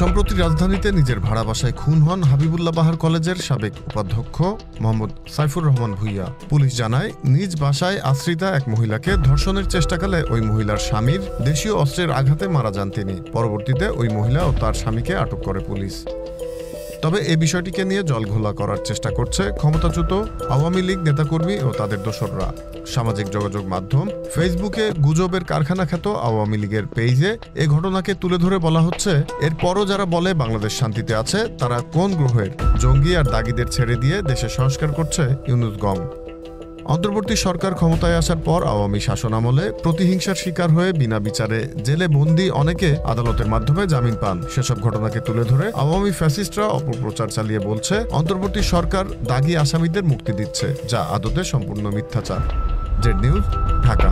সম্প্রতি রাজধানীতে নিজের ভাড়া বাসায় খুন হন হাবিবুল্লাহ বাহার কলেজের সাবেক উপাধ্যক্ষ মোহাম্মদ সাইফুর রহমান ভূঁইয়া। পুলিশ জানায়, নিজ বাসায় আশ্রিতা এক মহিলাকে ধর্ষণের চেষ্টাকালে ওই মহিলার স্বামীর দেশীয় অস্ত্রের আঘাতে মারা যান তিনি। পরবর্তীতে ওই মহিলা ও তার স্বামীকে আটক করে পুলিশ। তবে এই বিষয়টিকে নিয়ে জলঘোলা করার চেষ্টা করছে ক্ষমতাচ্যুত আওয়ামী লীগ নেতাকর্মী ও তাদের দোসররা। সামাজিক যোগাযোগ মাধ্যম ফেসবুকে গুজবের কারখানা খ্যাত আওয়ামী লীগের পেজে এ ঘটনাকে তুলে ধরে বলা হচ্ছে, এরপরও যারা বলে বাংলাদেশ শান্তিতে আছে তারা কোন গ্রহের জঙ্গি আর দাগীদের ছেড়ে দিয়ে দেশে সংস্কার করছে ইউনূস গং। অন্তর্বর্তী সরকার ক্ষমতায় আসার পর আওয়ামী শাসনামলে প্রতিহিংসার শিকার হয়ে বিনা বিচারে জেলে বন্দী অনেকে আদালতের মাধ্যমে জামিন পান। সেসব ঘটনাকে তুলে ধরে আওয়ামী ফ্যাসিস্টরা অপপ্রচার চালিয়ে বলছে, অন্তর্বর্তী সরকার দাগী আসামিদের মুক্তি দিচ্ছে, যা আদতে সম্পূর্ণ মিথ্যাচার। Z news, Dhaka.